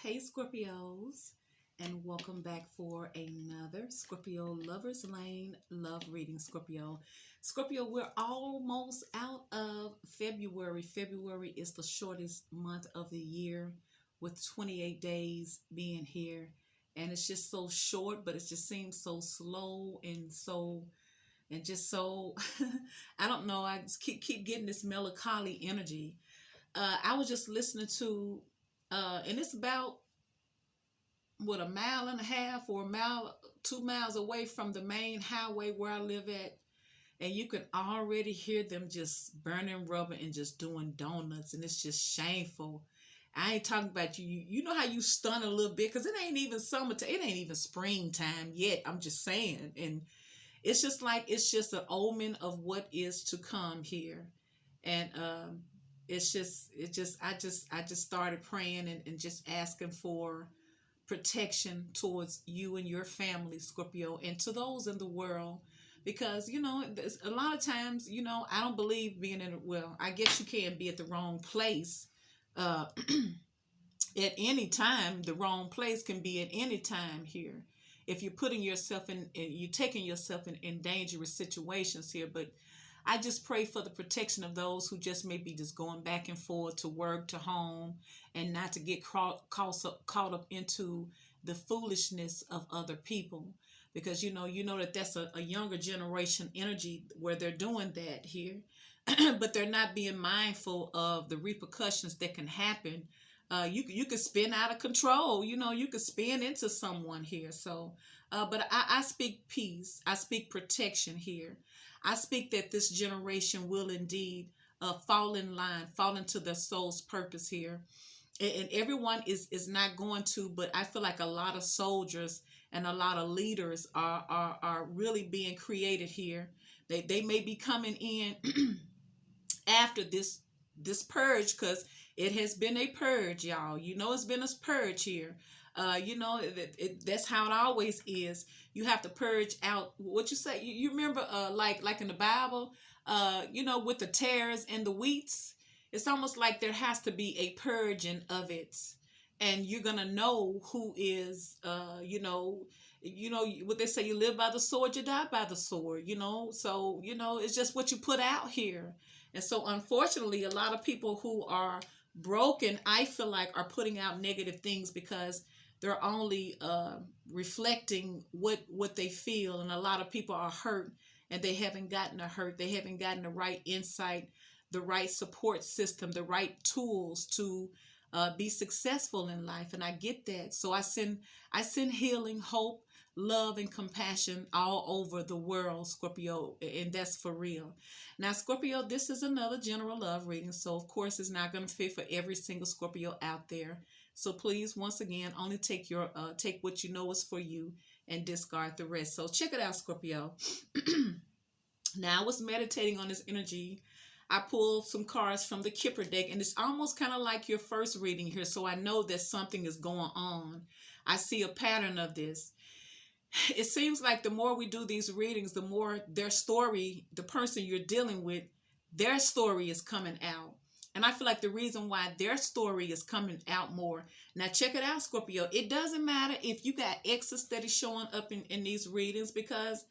Hey Scorpios, and welcome back for another Scorpio Lovers Lane love reading. Scorpio, we're almost out of February. February is the shortest month of the year, with 28 days being here, and it's just so short, but it just seems so slow and just so I don't know. I just keep getting this melancholy energy. I was just listening to, and it's about what, a mile and a half or a mile, 2 miles away from the main highway where I live at, and you can already hear them just burning rubber and just doing donuts, and it's just shameful. I ain't talking about you. You know how you stun a little bit because it ain't even summertime. It ain't even springtime yet. I'm just saying, and it's just like it's just an omen of what is to come here, and I just started praying and just asking for protection towards you and your family, Scorpio, and to those in the world. Because, a lot of times, I don't believe being in, well, I guess you can be at the wrong place uh, at any time. The wrong place can be at any time here. If you're putting yourself you're taking yourself in dangerous situations here. But I just pray for the protection of those who just may be just going back and forth to work, to home, and not to get caught up into the foolishness of other people. Because you know that that's a younger generation energy where they're doing that here, but they're not being mindful of the repercussions that can happen. You could spin out of control. You could spin into someone here. So, but I speak peace. I speak protection here. I speak that this generation will indeed fall in line, fall into their soul's purpose here. And everyone is not going to, but I feel like a lot of soldiers and a lot of leaders are really being created here. They may be coming in after this purge, because it has been a purge, y'all. It's been a purge here. That's how it always is. You have to purge out what you say. You remember, like in the Bible, with the tares and the wheats. It's almost like there has to be a purging of it, and you're gonna know who is, what they say: you live by the sword, you die by the sword. So it's just what you put out here. And so, unfortunately, a lot of people who are broken, I feel like, are putting out negative things because they're only reflecting what they feel. And a lot of people are hurt, and they haven't gotten the hurt. They haven't gotten the right insight, the right support system, the right tools to be successful in life. And I get that. So I send healing, hope, love, and compassion all over the world, Scorpio, and that's for real. Now, Scorpio, this is another general love reading, so of course it's not going to fit for every single Scorpio out there. So please, once again, only take what you know is for you and discard the rest. So check it out, Scorpio. Now, I was meditating on this energy. I pulled some cards from the Kipper deck, and it's almost kind of like your first reading here, so I know that something is going on. I see a pattern of this. It seems like the more we do these readings, the more their story, the person you're dealing with, their story is coming out. And I feel like the reason why their story is coming out more. Now, check it out, Scorpio. It doesn't matter if you got exes that is showing up in these readings, because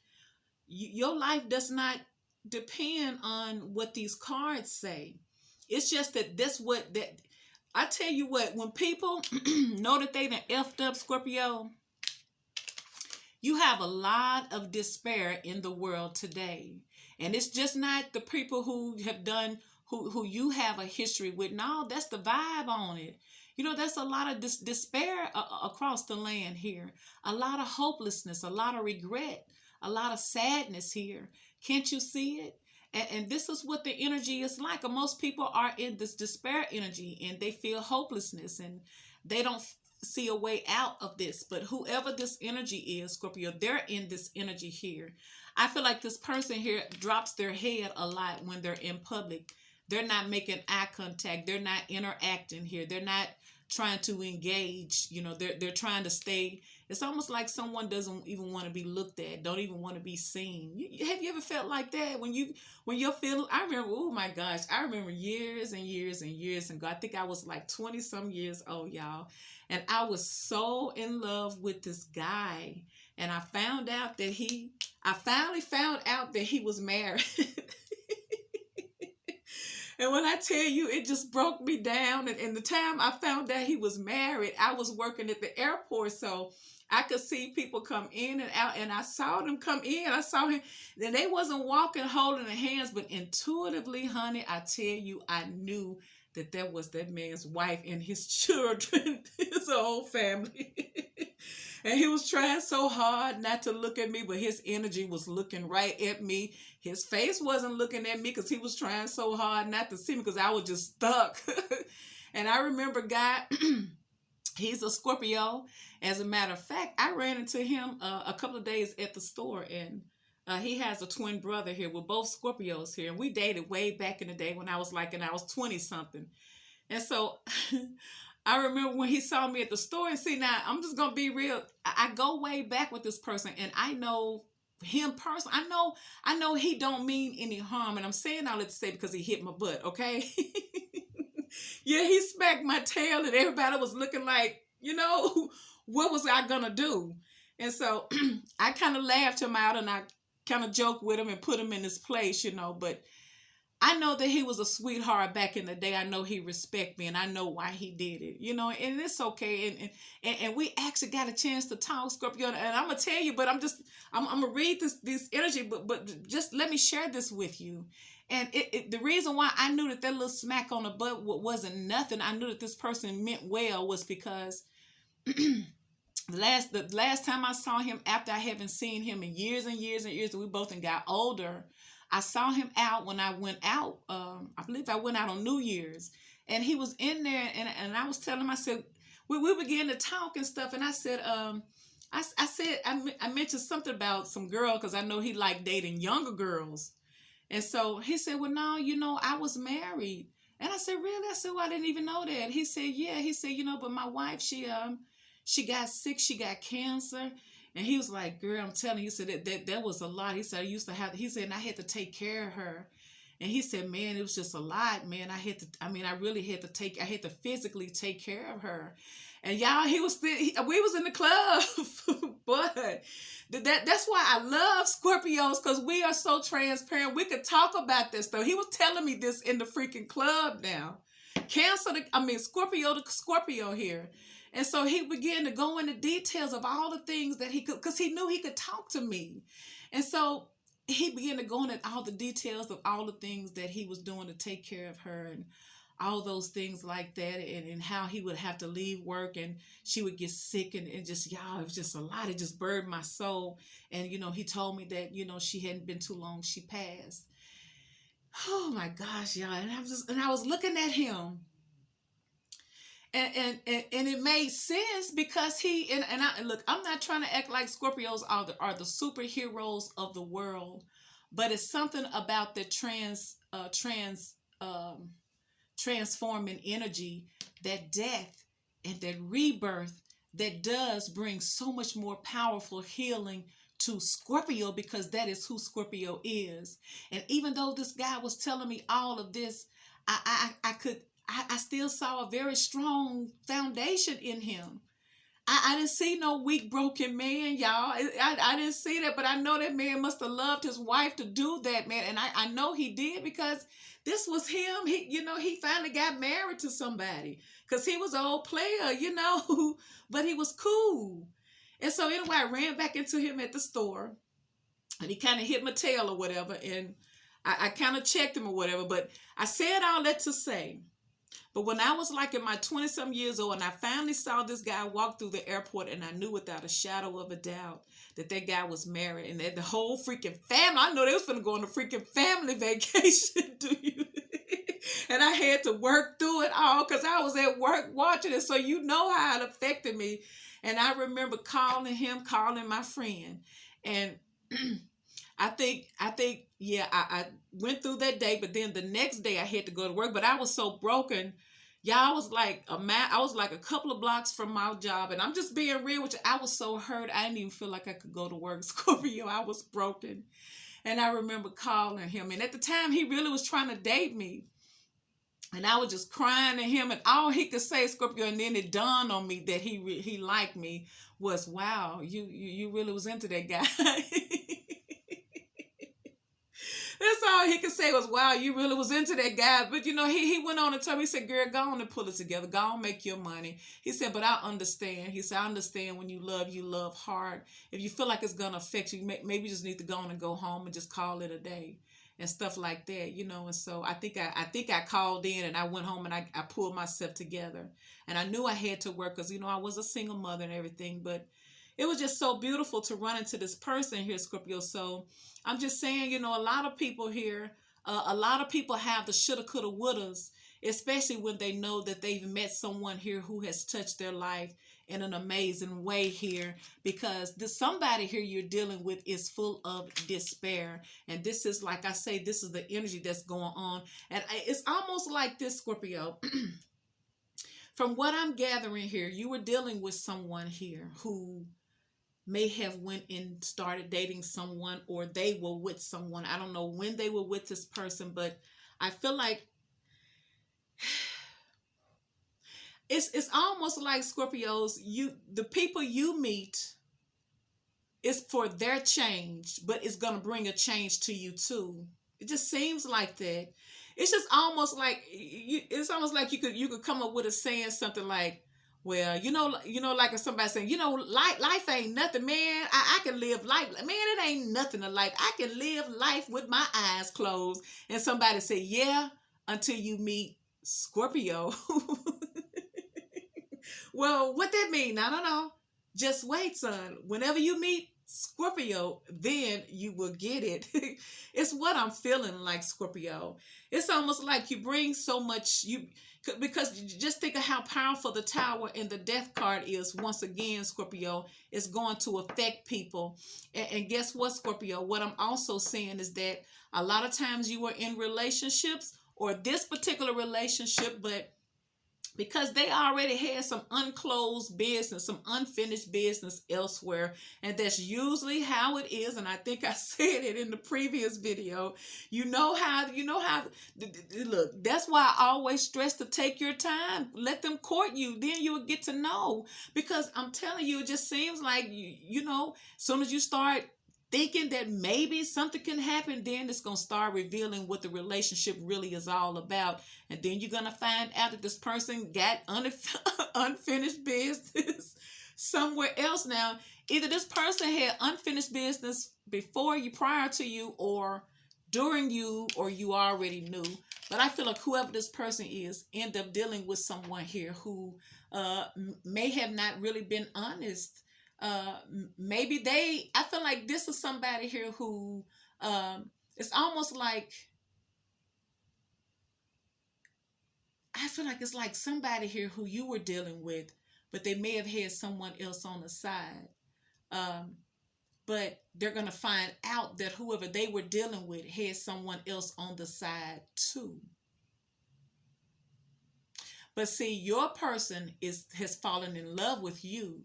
your life does not depend on what these cards say. It's just that I tell you what, when people know that they done effed up, Scorpio, you have a lot of despair in the world today. And it's just not the people who have done, who you have a history with. No, that's the vibe on it. That's a lot of despair across the land here. A lot of hopelessness, a lot of regret, a lot of sadness here. Can't you see it? And this is what the energy is like. And most people are in this despair energy, and they feel hopelessness, and they don't see a way out of this. But whoever this energy is, Scorpio, they're in this energy here. I feel like this person here drops their head a lot when they're in public. They're not making eye contact. They're not interacting here. They're not trying to engage. They're trying to stay. It's almost like someone doesn't even want to be looked at, don't even want to be seen. Have you ever felt like that when you're feeling? I remember, oh my gosh, I remember years and years and years ago. I think I was like 20 some years old, y'all, and I was so in love with this guy, and I finally found out that he was married. And when I tell you, it just broke me down. And the time I found out he was married, I was working at the airport. So I could see people come in and out. And I saw them come in. I saw him. And they wasn't walking, holding their hands. But intuitively, honey, I tell you, I knew that was that man's wife and his children, his whole family. And he was trying so hard not to look at me, but his energy was looking right at me. His face wasn't looking at me because he was trying so hard not to see me because I was just stuck. And I remember God, he's a Scorpio. As a matter of fact, I ran into him a couple of days at the store, and he has a twin brother here. We're both Scorpios here, and we dated way back in the day when I was 20 something. And so I remember when he saw me at the store, and see, now I'm just gonna be real. I go way back with this person, and I know him personally. I know he don't mean any harm, and I'm saying all that to say because he hit my butt, okay? Yeah, he smacked my tail, and everybody was looking like, what was I gonna do? And so I kind of laughed him out, and I kind of joked with him and put him in his place, but I know that he was a sweetheart back in the day. I know he respect me, and I know why he did it, and it's okay. And we actually got a chance to talk, Scorpio, and I'm gonna tell you, but I'm gonna read this energy, but just let me share this with you. And the reason why I knew that little smack on the butt wasn't nothing, I knew that this person meant well, was because the last time I saw him, after I haven't seen him in years and years and years, and we both got older, I saw him out when I went out. I believe I went out on New Year's, and he was in there, and I was telling him, I said, we began to talk and stuff, and I said, I mentioned something about some girl because I know he liked dating younger girls, and so he said, well, no, I was married, and I said, really? I said, well, I didn't even know that. He said, yeah. He said, but my wife, she got sick, she got cancer. And he was like, girl, I'm telling you, he said that was a lot. He said, and I had to take care of her. And he said, man, it was just a lot, man. I really had to physically take care of her. And y'all, we was in the club, but that's why I love Scorpios, because we are so transparent. We could talk about this stuff. He was telling me this in the freaking club now. Scorpio to Scorpio here. And so he began to go into details of all the things that he could, because he knew he could talk to me. And so he began to go into all the details of all the things that he was doing to take care of her, and all those things like that, and how he would have to leave work and she would get sick, and just, y'all, it was just a lot. It just burned my soul. And, he told me that, she hadn't been too long, she passed. Oh my gosh, y'all. And I was looking at him. And it made sense because look, I'm not trying to act like Scorpios are the superheroes of the world, but it's something about the transforming energy, that death and that rebirth, that does bring so much more powerful healing to Scorpio, because that is who Scorpio is. And even though this guy was telling me all of this, I still saw a very strong foundation in him. I didn't see no weak, broken man, y'all. I didn't see that, but I know that man must have loved his wife to do that, man. And I know he did, because this was him. He finally got married to somebody, because he was an old player, but he was cool. And so anyway, I ran back into him at the store, and he kind of hit my tail or whatever. And I kind of checked him or whatever, but I said all that to say, but when I was like in my 20-some years old, and I finally saw this guy walk through the airport, and I knew without a shadow of a doubt that guy was married, and that the whole freaking family, I know they was finna go on a freaking family vacation, do you? And I had to work through it all, because I was at work watching it, so you know how it affected me. And I remember calling my friend, and Yeah, I went through that day, but then the next day I had to go to work. But I was so broken. Yeah, I was like a couple of blocks from my job, and I'm just being real with you. I was so hurt. I didn't even feel like I could go to work. Scorpio, I was broken. And I remember calling him. And at the time he really was trying to date me. And I was just crying to him, and all he could say, Scorpio, and then it dawned on me that he liked me, was, wow, you really was into that guy. That's all he could say was, wow, you really was into that guy. But he went on and told me, he said, girl, go on and pull it together. Go on, make your money. He said, but I understand. He said, I understand when you love hard. If you feel like it's gonna affect you, maybe you just need to go on and go home and just call it a day. And stuff like that. And so I think I called in, and I went home, and I pulled myself together, and I knew I had to work because I was a single mother and everything, but it was just so beautiful to run into this person here, Scorpio. So I'm just saying, a lot of people here, a lot of people have the shoulda, coulda, wouldas, especially when they know that they've met someone here who has touched their life in an amazing way here, because this somebody here you're dealing with is full of despair. And this is, like I say, this is the energy that's going on. And it's almost like this, Scorpio. From what I'm gathering here, you were dealing with someone here who may have went and started dating someone, or they were with someone. I don't know when they were with this person, but I feel like it's almost like, Scorpios, the people you meet is for their change, but it's gonna bring a change to you too. It just seems like that. It's just almost like it's almost like you could come up with a saying, something like, well, like if somebody saying, life ain't nothing, man. I can live life, man. It ain't nothing to life. I can live life with my eyes closed. And somebody say, yeah, until you meet Scorpio. Well, what that mean? I don't know. Just wait, son. Whenever you meet Scorpio, then you will get it. It's what I'm feeling like, Scorpio. It's almost like you bring so much, because just think of how powerful the Tower and the Death card is. Once again, Scorpio, is going to affect people. And guess what, Scorpio? What I'm also saying is that a lot of times you are in relationships, or this particular relationship, but because they already had some unclosed business, some unfinished business elsewhere. And that's usually how it is. And I think I said it in the previous video. Look, that's why I always stress to take your time. Let them court you. Then you will get to know. Because I'm telling you, it just seems like, as soon as you start thinking that maybe something can happen, then it's going to start revealing what the relationship really is all about. And then you're going to find out that this person got unfinished business somewhere else. Now, either this person had unfinished business before you, prior to you, or during you, or you already knew. But I feel like whoever this person is end up dealing with someone here who may have not really been honest. I feel like this is somebody here who, it's almost like, I feel like it's like somebody here who you were dealing with, but they may have had someone else on the side. But they're going to find out that whoever they were dealing with had someone else on the side too. But see, your person has fallen in love with you,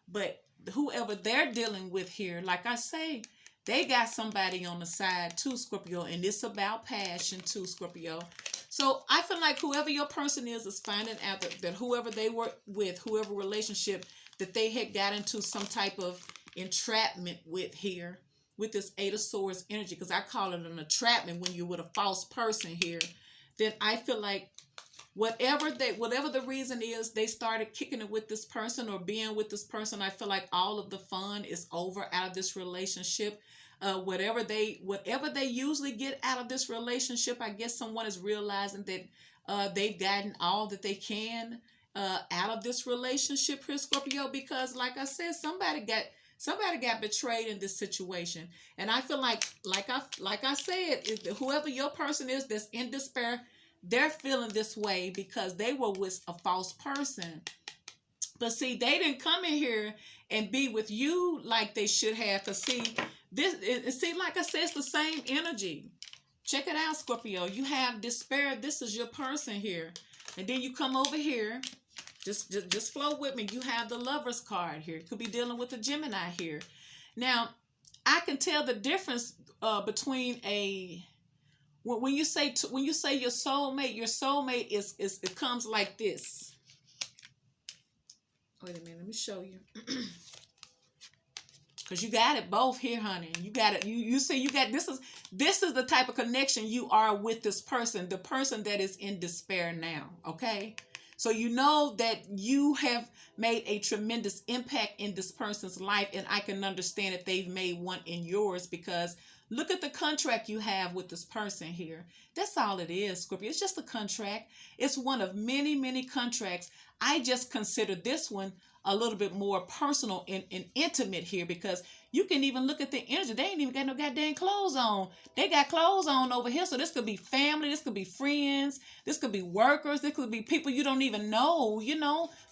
but whoever they're dealing with here, like I say, they got somebody on the side too, Scorpio, and it's about passion too, Scorpio. So I feel like whoever your person is finding out that whoever they were with, whoever relationship that they had got into some type of entrapment with here, with this Eight of Swords energy, because I call it an entrapment when you're with a false person here. Then I feel like whatever the reason is, they started kicking it with this person or being with this person. I feel like all of the fun is over out of this relationship. Whatever they usually get out of this relationship, I guess someone is realizing that they've gotten all that they can out of this relationship here, Scorpio, because like I said, somebody got betrayed in this situation. And I feel like I said, whoever your person is that's in despair, they're feeling this way because they were with a false person. But see, they didn't come in here and be with you like they should have. Because see, It seems like I said, it's the same energy. Check it out, Scorpio. You have despair. This is your person here. And then you come over here. Just flow with me. You have the Lover's card here. Could be dealing with a Gemini here. Now, I can tell the difference between a when you say your soulmate is it comes like this. Wait a minute, let me show you. Because you got it both here, honey. You got it. You see, you got this is the type of connection you are with this person, the person that is in despair now. Okay. So you know that you have made a tremendous impact in this person's life, and I can understand if they've made one in yours, because look at the contract you have with this person here. That's all it is, Scorpio. It's just a contract. It's one of many, many contracts. I just consider this one a little bit more personal and intimate here, because you can even look at the energy. They ain't even got no goddamn clothes on. They got clothes on over here. So this could be family. This could be friends. This could be workers. This could be people you don't even know,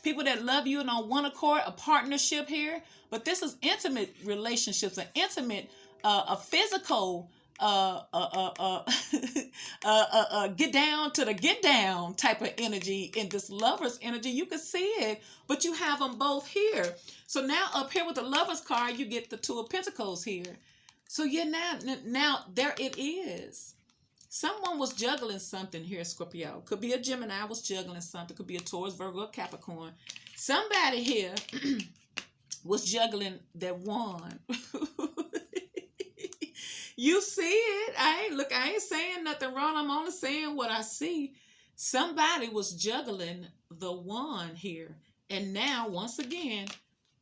people that love you and on one accord, a partnership here. But this is intimate relationships, an intimate, a physical, get down to the get down type of energy in this Lover's energy. You can see it, but you have them both here. So now up here with the Lover's card, you get the Two of Pentacles here. So yeah, now there it is. Someone was juggling something here, Scorpio. Could be a Gemini was juggling something. Could be a Taurus, Virgo, Capricorn. Somebody here was juggling that wand. You see it. I ain't saying nothing wrong. I'm only saying what I see. Somebody was juggling the wand here. And now, once again,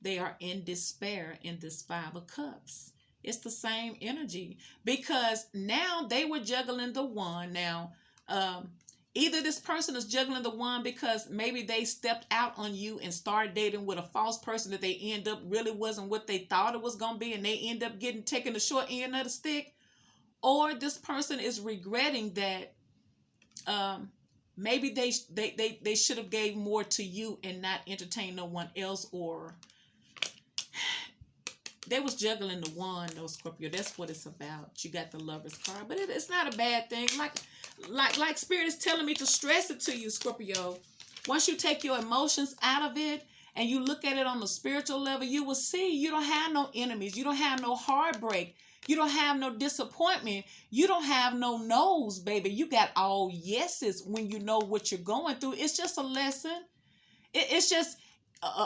they are in despair in this Five of Cups. It's the same energy, because now they were juggling the wand. Now, either this person is juggling the wand because maybe they stepped out on you and started dating with a false person that they end up really wasn't what they thought it was going to be, and they end up taking the short end of the stick. Or this person is regretting that maybe they should have gave more to you and not entertain no one else, or they was juggling the wand, though, Scorpio. That's what it's about. You got the Lover's card, but it's not a bad thing. Like Spirit is telling me to stress it to you, Scorpio. Once you take your emotions out of it and you look at it on the spiritual level, you will see you don't have no enemies. You don't have no heartbreak. You don't have no disappointment. You don't have no no's, baby. You got all yeses when you know what you're going through. It's just a lesson. It's just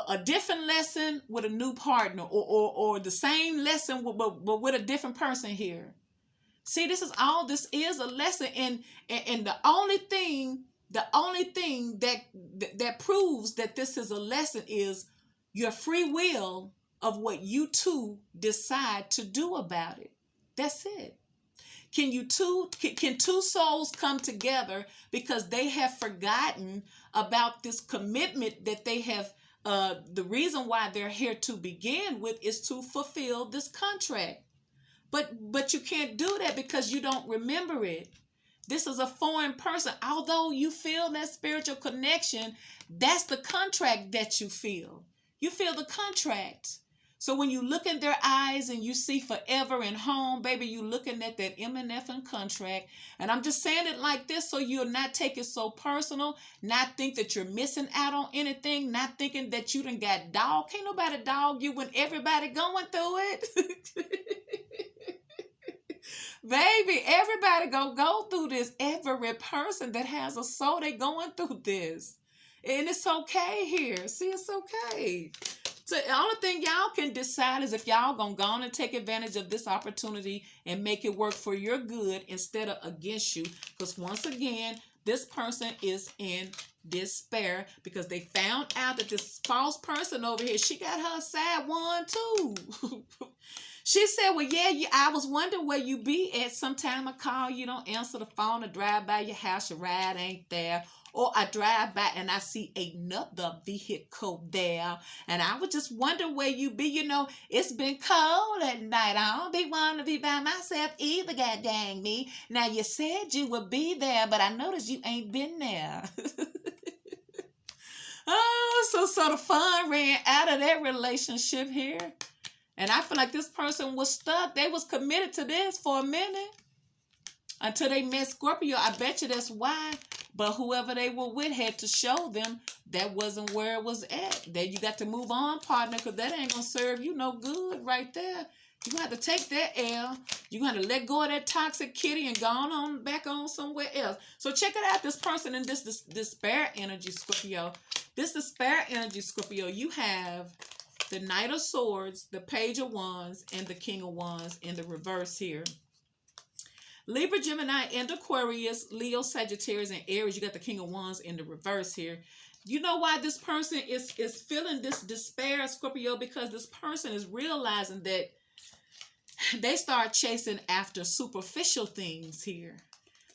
a different lesson with a new partner, or the same lesson but with a different person here. See, this is a lesson, and the only thing that proves that this is a lesson is your free will of what you two decide to do about it. That's it. Can two souls come together because they have forgotten about this commitment that they have? The reason why they're here to begin with is to fulfill this contract. But you can't do that because you don't remember it. This is a foreign person. Although you feel that spiritual connection, that's the contract that you feel. You feel the contract. So when you look in their eyes and you see forever and home, baby, you looking at that MNF and contract. And I'm just saying it like this so you'll not take it so personal, not think that you're missing out on anything, not thinking that you done got dog. Can't nobody dog you when everybody going through it. Baby, everybody gonna go through this. Every person that has a soul, they going through this. And it's okay here. See, it's okay. So the only thing y'all can decide is if y'all gonna go on and take advantage of this opportunity and make it work for your good instead of against you. Because once again, this person is in despair because they found out that this false person over here, she got her side one too. She said, well, yeah, I was wondering where you be at. Sometime I call, you don't answer the phone, or drive by your house, your ride ain't there. Or I drive by and I see another vehicle there. And I was just wondering where you be. You know, it's been cold at night. I don't be wanting to be by myself either, god dang me. Now, you said you would be there, but I noticed you ain't been there. Oh, so the fun ran out of that relationship here. And I feel like this person was stuck. They was committed to this for a minute until they met Scorpio. I bet you that's why. But whoever they were with had to show them that wasn't where it was at. That you got to move on, partner, because that ain't going to serve you no good right there. You're going to have to take that L. You're going to let go of that toxic kitty and go on back on somewhere else. So check it out. This person in this despair energy, Scorpio. This despair energy, Scorpio, you have the Knight of Swords, the Page of Wands, and the King of Wands in the reverse here. Libra, Gemini, and Aquarius, Leo, Sagittarius, and Aries. You got the King of Wands in the reverse here. You know why this person is feeling this despair, Scorpio? Because this person is realizing that they start chasing after superficial things here.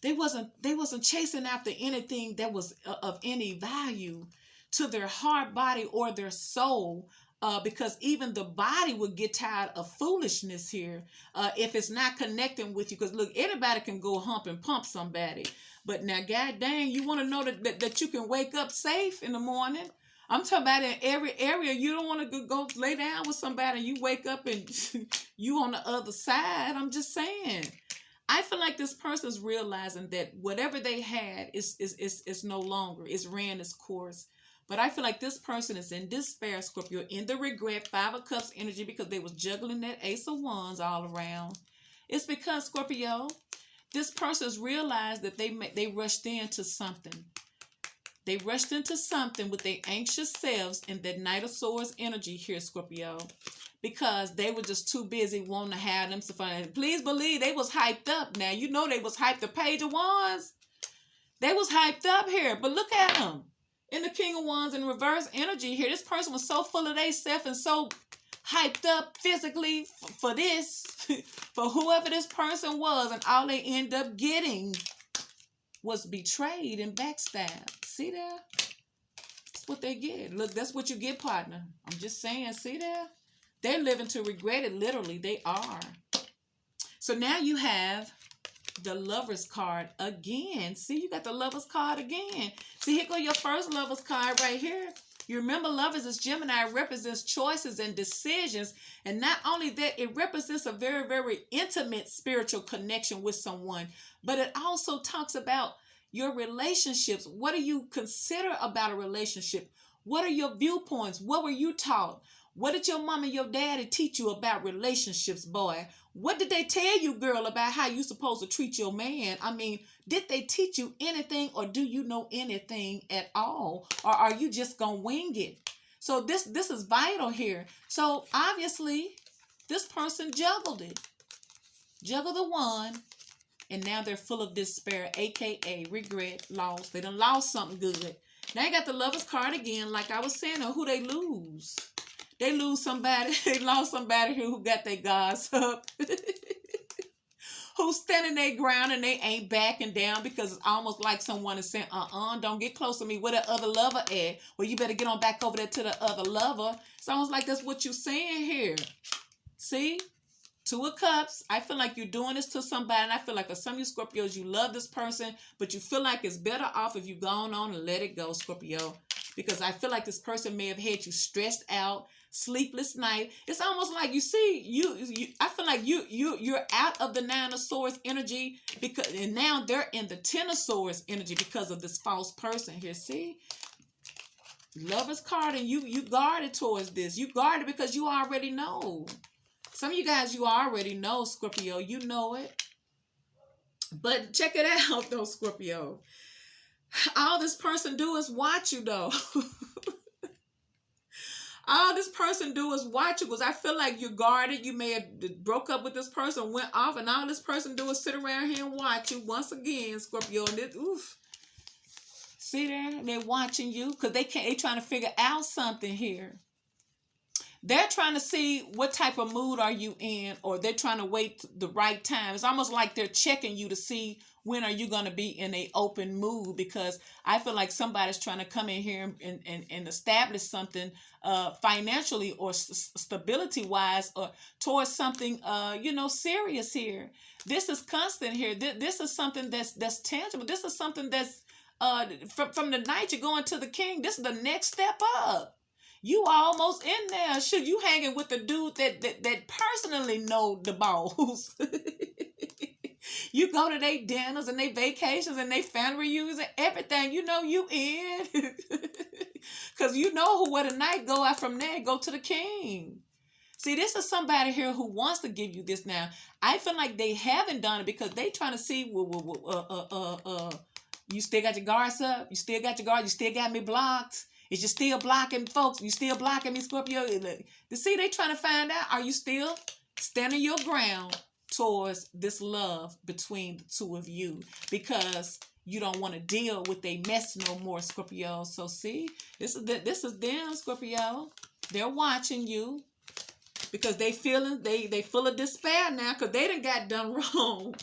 They wasn't chasing after anything that was of any value to their heart, body, or their soul. Because even the body would get tired of foolishness here if it's not connecting with you. Because look, anybody can go hump and pump somebody. But now, god dang, you want to know that you can wake up safe in the morning? I'm talking about in every area. You don't want to go lay down with somebody and you wake up and you on the other side. I'm just saying. I feel like this person's realizing that whatever they had is no longer. It's ran its course. But I feel like this person is in despair, Scorpio, in the regret, Five of Cups energy, because they was juggling that Ace of Wands all around. It's because, Scorpio, this person's realized that they rushed into something. They rushed into something with their anxious selves in that Knight of Swords energy here, Scorpio, because they were just too busy wanting to have them some fun. Please believe they was hyped up. Now, you know they was hyped. The Page of Wands, they was hyped up here. But look at them. In the King of Wands in reverse energy here, this person was so full of themselves and so hyped up physically for this, for whoever this person was, and all they end up getting was betrayed and backstabbed. See there? That's what they get. Look, that's what you get, partner. I'm just saying, see there? They're living to regret it, literally. They are. So now you have the Lover's card again. See, you got the Lover's card again. See, here go your first Lover's card right here. You remember Lovers is Gemini. It represents choices and decisions. And not only that, it represents a very, very intimate spiritual connection with someone. But it also talks about your relationships. What do you consider about a relationship? What are your viewpoints? What were you taught? What did your mom and your daddy teach you about relationships, boy? What did they tell you, girl, about how you supposed to treat your man? I mean, did they teach you anything, or do you know anything at all? Or are you just going to wing it? So this is vital here. So obviously, this person juggled it. Juggled the one, and now they're full of despair, a.k.a. regret, loss. They done lost something good. Now you got the Lover's card again, like I was saying, or who they lose. They lose somebody. They lost somebody here who got their guards up. Who's standing their ground and they ain't backing down, because it's almost like someone is saying, don't get close to me. Where the other lover at? Well, you better get on back over there to the other lover. It's almost like that's what you're saying here. See? Two of Cups. I feel like you're doing this to somebody, and I feel like for some of you Scorpios, you love this person, but you feel like it's better off if you gone on and let it go, Scorpio. Because I feel like this person may have had you stressed out, sleepless night. It's almost like you see I feel like you're out of the Nine of Swords energy, because and now they're in the Ten of Swords energy because of this false person here. See, Lover's card, and you guarded towards this. You guarded because you already know. Some of you guys, you already know, Scorpio. You know it. But check it out though, Scorpio. All this person do is watch you though. All this person do is watch you, because I feel like you're guarded. You may have broke up with this person, went off, and all this person do is sit around here and watch you once again, Scorpio. And this, oof. See there? They're watching you because they trying to figure out something here. They're trying to see what type of mood are you in, or they're trying to wait the right time. It's almost like they're checking you to see when are you going to be in a open mood, because I feel like somebody's trying to come in here and establish something financially or stability-wise, or towards something, serious here. This is constant here. This is something that's tangible. This is something that's from the Knight you're going to the King. This is the next step up. You almost in there. Should you hanging with the dude that personally know the boss? You go to their dinners and their vacations and their family reunions and everything. You know you in. Because you know who where the night go out from there, go to the king. See, this is somebody here who wants to give you this now. I feel like they haven't done it because they trying to see, you still got your guards up? You still got your guards? You still got me blocked? Is you still blocking folks? You still blocking me, Scorpio? See, they trying to find out, are you still standing your ground towards this love between the two of you? Because you don't want to deal with a mess no more, Scorpio. So see, this is them, Scorpio. They're watching you because they full of despair now because they done got done wrong.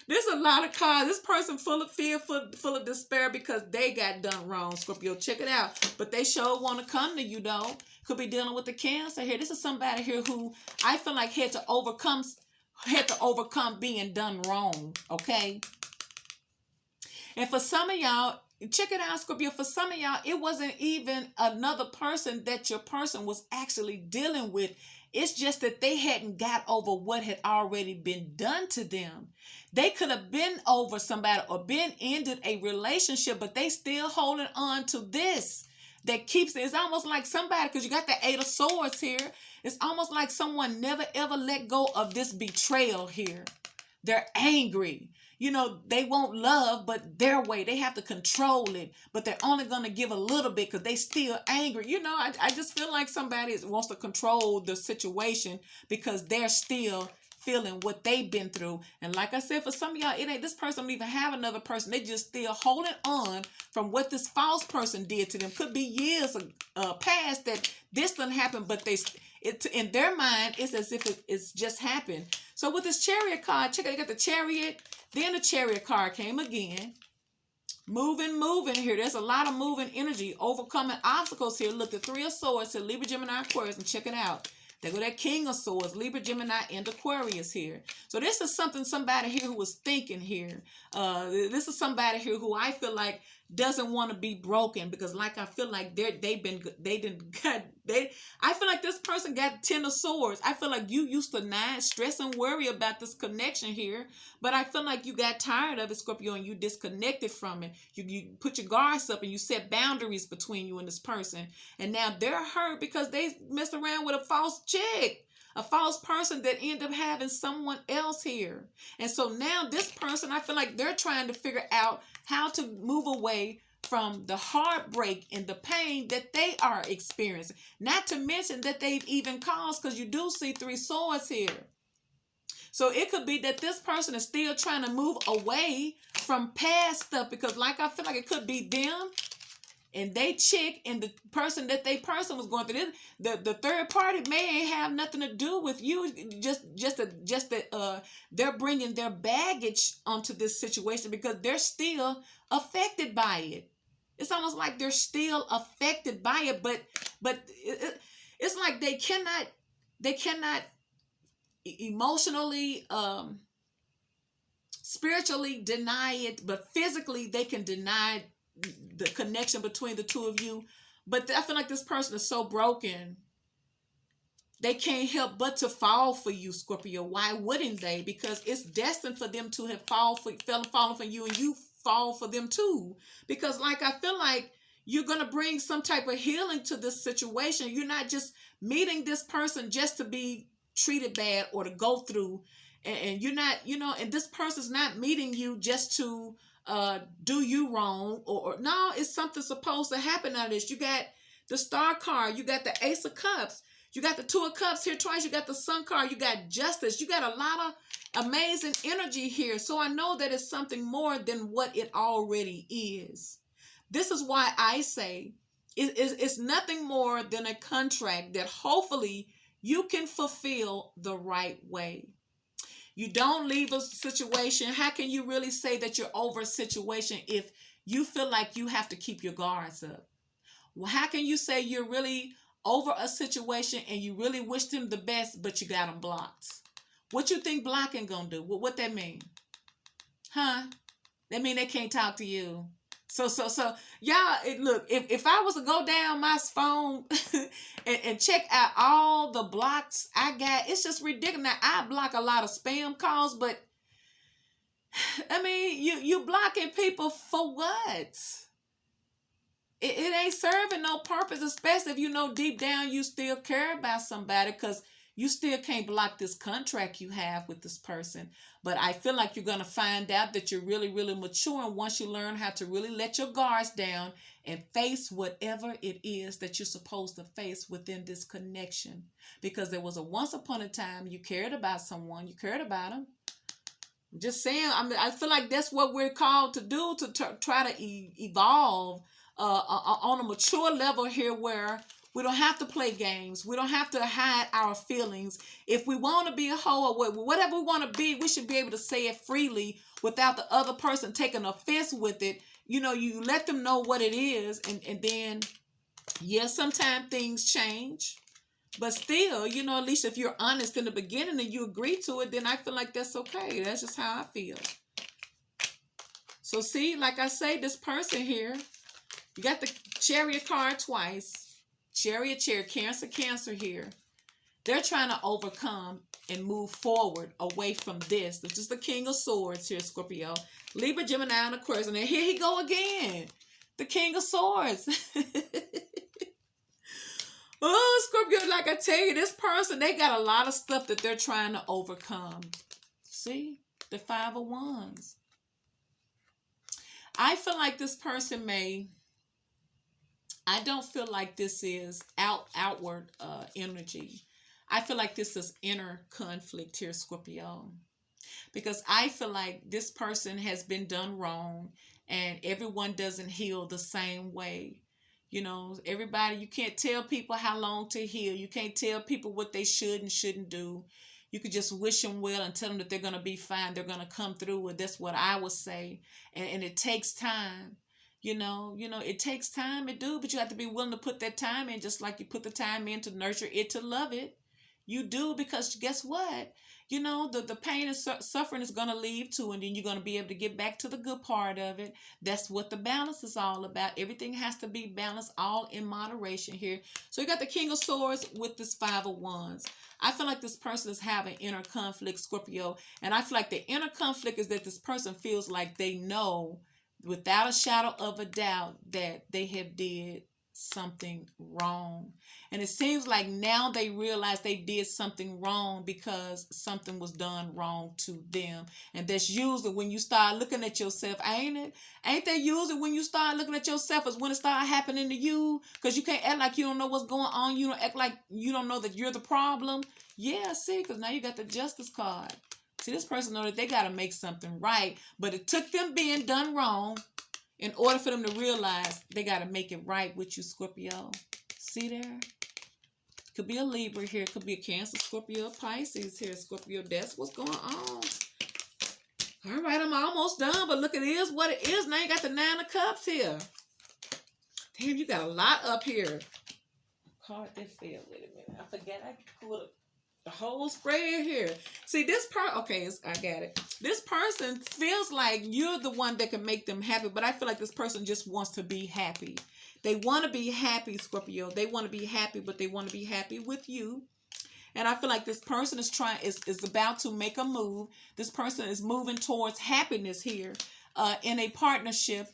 There's a lot of cards. This person full of fear, full of despair because they got done wrong, Scorpio. Check it out. But they sure want to come to you, though. Could be dealing with the Cancer here. This is somebody here who I feel like had to overcome being done wrong, okay? And for some of y'all, check it out, Scorpio. For some of y'all, it wasn't even another person that your person was actually dealing with. It's just that they hadn't got over what had already been done to them. They could have been over somebody or been ended a relationship, but they still holding on to this that keeps it. It's almost like somebody, because you got the Eight of Swords here. It's almost like someone never ever let go of this betrayal here. They're angry. You know, they want love, but their way. They have to control it, but they're only going to give a little bit because they still angry. You know, I just feel like somebody wants to control the situation because they're still feeling what they've been through. And like I said, for some of y'all, it ain't this person don't even have another person. They just still holding on from what this false person did to them. Could be years past that this didn't happen, but in their mind, it's as if it's just happened. So with this Chariot card, check out, you got the Chariot. Then the Chariot card came again. Moving here. There's a lot of moving energy, overcoming obstacles here. Look, the Three of Swords here, Libra, Gemini, Aquarius, and check it out. There go that King of Swords, Libra, Gemini, and Aquarius here. So this is somebody here who was thinking here. This is somebody here who I feel like doesn't want to be broken because, like, I feel like I feel like this person got 10 of Swords. I feel like you used to not stress and worry about this connection here, but I feel like you got tired of it, Scorpio, and you disconnected from it. You put your guards up and you set boundaries between you and this person, and now they're hurt because they messed around with a false chick. A false person that ended up having someone else here. And so now this person, I feel like they're trying to figure out how to move away from the heartbreak and the pain that they are experiencing. Not to mention that they've even caused, because you do see 3 swords here. So it could be that this person is still trying to move away from past stuff, because like I feel like it could be them and they chick and the person that they person was going through this. The third party may have nothing to do with you. Just that they're bringing their baggage onto this situation because they're still affected by it. It's almost like they're still affected by it, but it's like they cannot emotionally, spiritually deny it, but physically they can deny the connection between the two of you. But I feel like this person is so broken, they can't help but to fall for you, Scorpio. Why wouldn't they? Because it's destined for them to have fallen for you, and you fall for them too. Because like I feel like you're going to bring some type of healing to this situation. You're not just meeting this person just to be treated bad or to go through, and you're not, and this person's not meeting you just to do you wrong, or no, it's something supposed to happen out of this. You got the Star card, you got the Ace of Cups, you got the Two of Cups here twice, you got the Sun card, you got Justice, you got a lot of amazing energy here. So I know that it's something more than what it already is. This is why I say it's nothing more than a contract that hopefully you can fulfill the right way. You don't leave a situation. How can you really say that you're over a situation if you feel like you have to keep your guards up? Well, how can you say you're really over a situation and you really wish them the best, but you got them blocked? What you think blocking gonna do? What that mean? Huh? That mean they can't talk to you. So, y'all, look, if I was to go down my phone and check out all the blocks I got, it's just ridiculous. Now, I block a lot of spam calls, but I mean, you blocking people for what? It ain't serving no purpose, especially if you know deep down you still care about somebody, because you still can't block this contract you have with this person. But I feel like you're going to find out that you're really, really maturing once you learn how to really let your guards down and face whatever it is that you're supposed to face within this connection. Because there was a once upon a time you cared about someone, you cared about them. Just saying, I feel like that's what we're called to do, to try to evolve on a mature level here, where we don't have to play games. We don't have to hide our feelings. If we want to be a hoe or whatever we want to be, we should be able to say it freely without the other person taking offense with it. You know, you let them know what it is, and then, yes, sometimes things change. But still, you know, at least if you're honest in the beginning and you agree to it, then I feel like that's okay. That's just how I feel. So see, like I say, this person here, you got the Chariot card twice. Chariot, Cancer here. They're trying to overcome and move forward away from this. This is the King of Swords here, Scorpio. Libra, Gemini, and Aquarius. And then here he go again. The King of Swords. Oh, Scorpio, like I tell you, this person, they got a lot of stuff that they're trying to overcome. See? The Five of Wands. I feel like this person I don't feel like this is outward energy. I feel like this is inner conflict here, Scorpio. Because I feel like this person has been done wrong, and everyone doesn't heal the same way. You know, everybody, you can't tell people how long to heal. You can't tell people what they should and shouldn't do. You could just wish them well and tell them that they're going to be fine. They're going to come through it. That's what I would say. And it takes time. You know, it takes time, it do, but you have to be willing to put that time in, just like you put the time in to nurture it, to love it. You do, because guess what? You know, the pain and suffering is going to leave too, and then you're going to be able to get back to the good part of it. That's what the balance is all about. Everything has to be balanced, all in moderation here. So you got the King of Swords with this Five of Wands. I feel like this person is having inner conflict, Scorpio, and I feel like the inner conflict is that this person feels like they know without a shadow of a doubt that they have did something wrong. And it seems like now they realize they did something wrong because something was done wrong to them. And that's usually when you start looking at yourself, ain't it? Ain't that usually when you start looking at yourself is when it start happening to you? Because you can't act like you don't know what's going on. You don't act like you don't know that you're the problem. Yeah, see, because now you got the Justice card. See, this person knows that they got to make something right, but it took them being done wrong in order for them to realize they got to make it right with you, Scorpio. See there? Could be a Libra here. Could be a Cancer, Scorpio, Pisces here, Scorpio. That's what's going on. All right, I'm almost done, but look, it is what it is. Now you got the Nine of Cups here. Damn, you got a lot up here. Card that fell. Wait a minute. I forgot I put the whole spread here. See, this okay, I got it. This person feels like you're the one that can make them happy, but I feel like this person just wants to be happy. They want to be happy, Scorpio. They want to be happy, but they want to be happy with you. And I feel like this person is about to make a move. This person is moving towards happiness here in a partnership,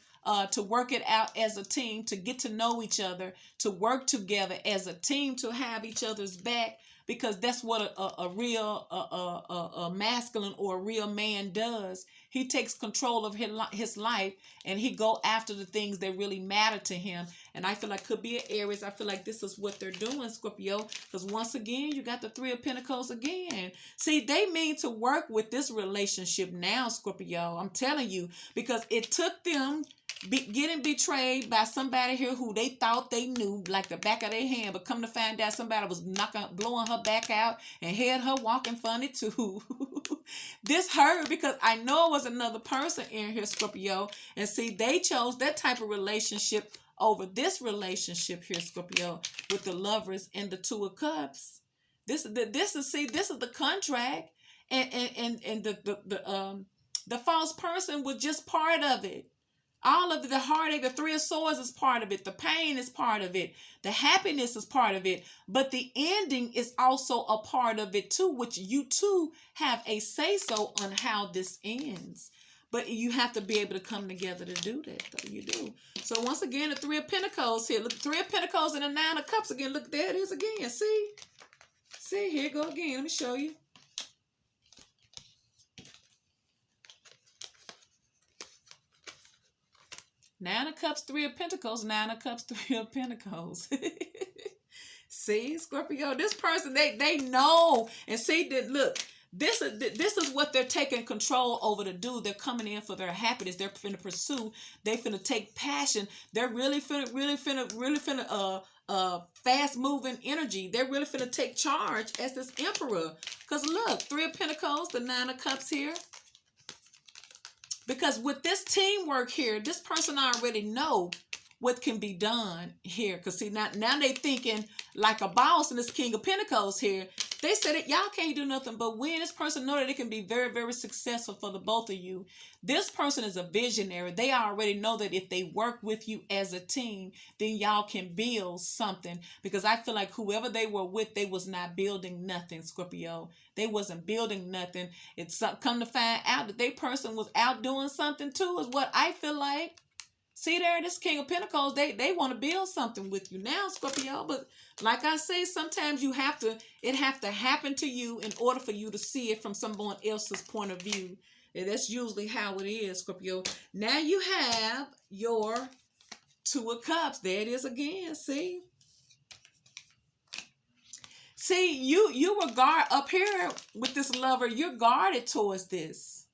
to work it out as a team, to get to know each other, to work together as a team, to have each other's back, because that's what a real a masculine or a real man does. He takes control of his life, and he go after the things that really matter to him. And I feel like could be an Aries. I feel like this is what they're doing, Scorpio, because once again, you got the Three of Pentacles again. See, they mean to work with this relationship now, Scorpio. I'm telling you, because it took them getting betrayed by somebody here who they thought they knew like the back of their hand, but come to find out somebody was blowing her back out and had her walking funny too. This hurt because I know it was another person in here, Scorpio, and see, they chose that type of relationship over this relationship here, Scorpio, with the Lovers and the Two of Cups. This is the contract, and the false person was just part of it. All of the heartache, the Three of Swords is part of it. The pain is part of it. The happiness is part of it. But the ending is also a part of it too, which you too have a say-so on how this ends. But you have to be able to come together to do that, though. You do. So once again, the Three of Pentacles here. Look, Three of Pentacles and the Nine of Cups again. Look, there it is again. See? See, here it go again. Let me show you. Nine of Cups, Three of Pentacles, Nine of Cups, Three of Pentacles. See, Scorpio, this person, they know. And see, that look, this is what they're taking control over to do. They're coming in for their happiness. They're finna pursue. They finna take passion. They're really finna fast moving energy. They're really finna take charge as this Emperor. Because look, Three of Pentacles, the Nine of Cups here. Because with this teamwork here, this person already know what can be done here. Because see, now they thinking like a boss, and this King of Pentacles here. They said that y'all can't do nothing but win. This person know that it can be very, very successful for the both of you. This person is a visionary. They already know that if they work with you as a team, then y'all can build something. Because I feel like whoever they were with, they was not building nothing, Scorpio. They wasn't building nothing. It's come to find out that they person was out doing something too, is what I feel like. See there, this King of Pentacles, they want to build something with you now, Scorpio. But like I say, sometimes it have to happen to you in order for you to see it from someone else's point of view. And that's usually how it is, Scorpio. Now you have your Two of Cups. There it is again, see? See, you were up here with this lover. You're guarded towards this.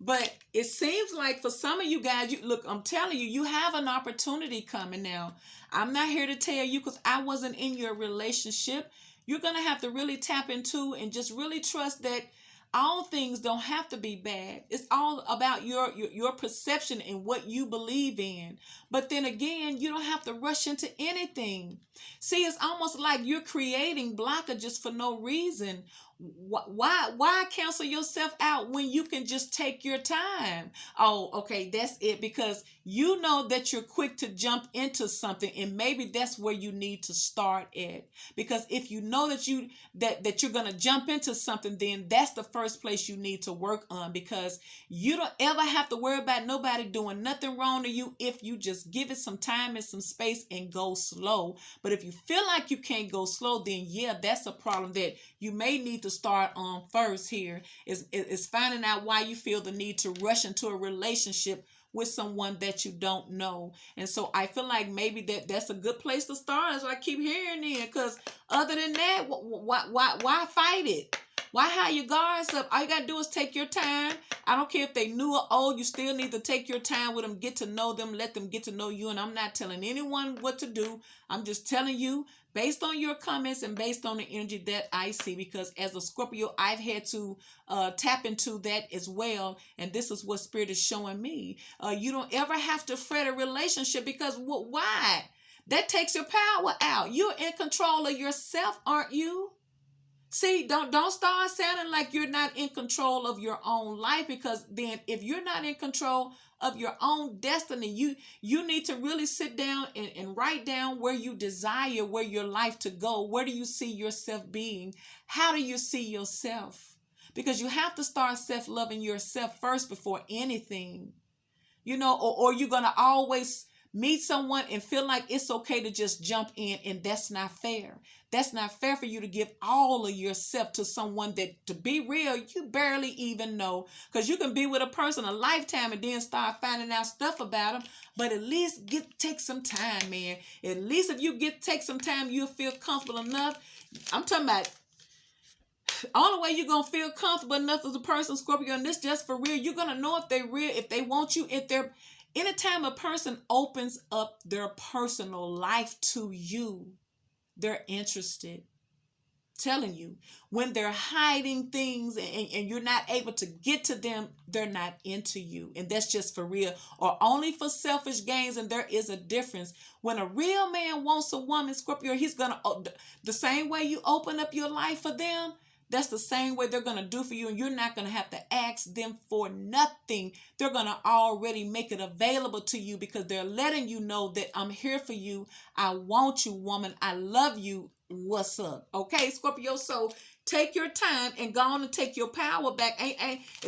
But it seems like for some of you guys, look, I'm telling you, you have an opportunity coming now. I'm not here to tell you because I wasn't in your relationship. You're going to have to really tap into and just really trust that all things don't have to be bad. It's all about your perception and what you believe in. But then again, you don't have to rush into anything. See, it's almost like you're creating blockages for no reason. Why cancel yourself out when you can just take your time? Oh, okay, that's it. Because you know that you're quick to jump into something, and maybe that's where you need to start at. Because if you know that you're gonna jump into something, then that's the first place you need to work on. Because you don't ever have to worry about nobody doing nothing wrong to you if you just give it some time and some space and go slow. But if you feel like you can't go slow, then yeah, that's a problem that you may need to start on first here is finding out why you feel the need to rush into a relationship with someone that you don't know. And so I feel like maybe that's a good place to start. That's what I keep hearing then. Because other than that, why fight it? Why hide your guards up? All you got to do is take your time. I don't care if they new or old. You still need to take your time with them, get to know them, let them get to know you. And I'm not telling anyone what to do. I'm just telling you based on your comments and based on the energy that I see. Because as a Scorpio, I've had to tap into that as well. And this is what Spirit is showing me. You don't ever have to fret a relationship because why? That takes your power out. You're in control of yourself, aren't you? See, don't start sounding like you're not in control of your own life, because then if you're not in control of your own destiny, you need to really sit down and write down where you desire, where your life to go. Where do you see yourself being? How do you see yourself? Because you have to start self-loving yourself first before anything, or you're going to always meet someone and feel like it's okay to just jump in, and that's not fair. That's not fair for you to give all of yourself to someone that, to be real, you barely even know. Because you can be with a person a lifetime and then start finding out stuff about them. But at least take some time, man. At least if you take some time, you'll feel comfortable enough. I'm talking about only way you're going to feel comfortable enough as a person, Scorpio, and this just for real, you're going to know if they real, if they want you, if they're... Anytime a person opens up their personal life to you, they're interested. Telling you, when they're hiding things and you're not able to get to them, they're not into you. And that's just for real, or only for selfish gains. And there is a difference. When a real man wants a woman, Scorpio, he's going to, the same way you open up your life for them, that's the same way they're going to do for you, and you're not going to have to ask them for nothing. They're going to already make it available to you because they're letting you know that I'm here for you. I want you, woman. I love you. What's up? Okay, Scorpio. So take your time and go on and take your power back.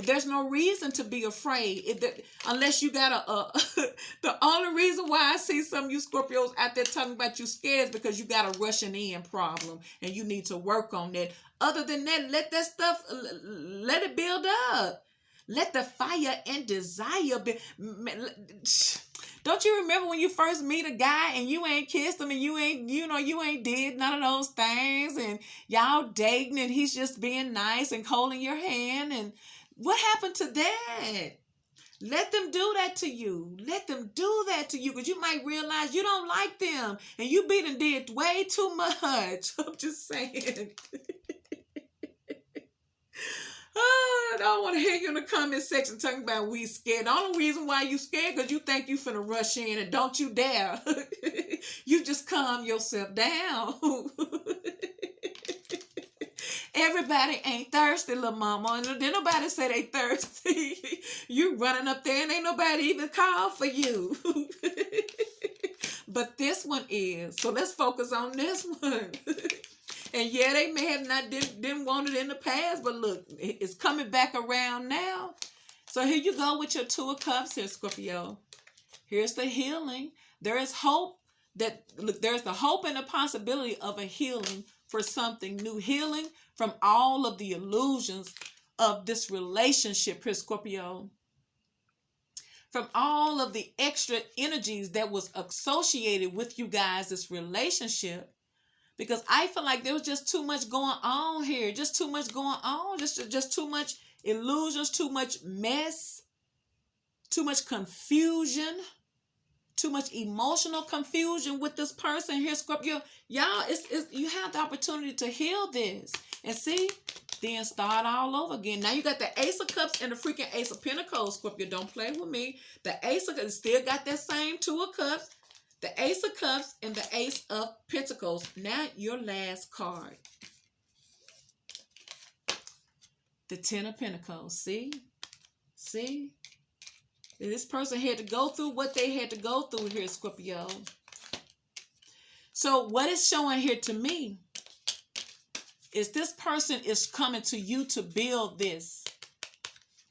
There's no reason to be afraid unless you got the only reason why I see some of you Scorpios out there talking about you scared is because you got a rushing in problem and you need to work on that. Other than that, let that stuff, let it build up. Let the fire and desire be. Don't you remember when you first meet a guy and you ain't kissed him and you ain't did none of those things and y'all dating and he's just being nice and holding your hand, and what happened to that? Let them do that to you. Let them do that to you because you might realize you don't like them and you did way too much. I'm just saying. Oh, I don't want to hear you in the comment section talking about we scared. The only reason why you scared because you think you finna rush in, and don't you dare. You just calm yourself down. Everybody ain't thirsty, little mama. And then nobody say they thirsty. You running up there and ain't nobody even called for you. But this one is. So let's focus on this one. And yeah, they may have not didn't want it in the past, but look, it's coming back around now. So here you go with your Two of Cups here, Scorpio. Here's the healing. There is hope there's the hope and the possibility of a healing for something new. Healing from all of the illusions of this relationship here, Scorpio. From all of the extra energies that was associated with you guys, this relationship. Because I feel like there was just too much going on here. Just too much going on. Just too much illusions, too much mess, too much confusion, too much emotional confusion with this person here, Scorpio. Y'all, you have the opportunity to heal this. And see, then start all over again. Now you got the Ace of Cups and the freaking Ace of Pentacles, Scorpio. Don't play with me. The Ace of Cups still got that same Two of Cups. The Ace of Cups and the Ace of Pentacles. Now your last card. The Ten of Pentacles. See? See? This person had to go through what they had to go through here, Scorpio. So what is showing here to me is this person is coming to you to build this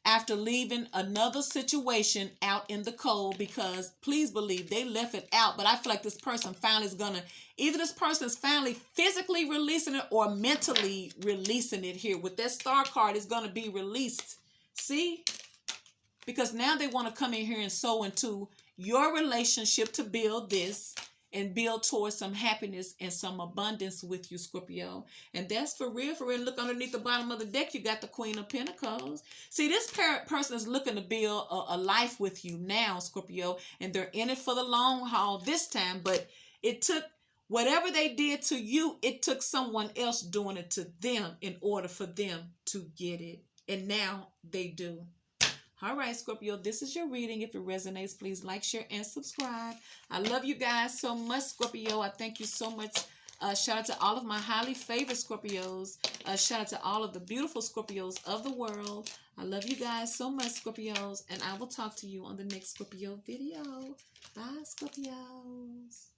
after leaving another situation out in the cold, because please believe they left it out. But I feel like this person finally is going to, either this person is finally physically releasing it or mentally releasing it here. With that Star card, it's going to be released. See? Because now they want to come in here and sow into your relationship to build this and build towards some happiness and some abundance with you, Scorpio. And that's for real, for real. Look underneath the bottom of the deck, you got the Queen of Pentacles. See, this person is looking to build a life with you now, Scorpio, and they're in it for the long haul this time. But it took, whatever they did to you, it took someone else doing it to them in order for them to get it. And now they do. All right, Scorpio, this is your reading. If it resonates, please like, share, and subscribe. I love you guys so much, Scorpio. I thank you so much. Shout out to all of my highly favored Scorpios. Shout out to all of the beautiful Scorpios of the world. I love you guys so much, Scorpios, and I will talk to you on the next Scorpio video. Bye, Scorpios.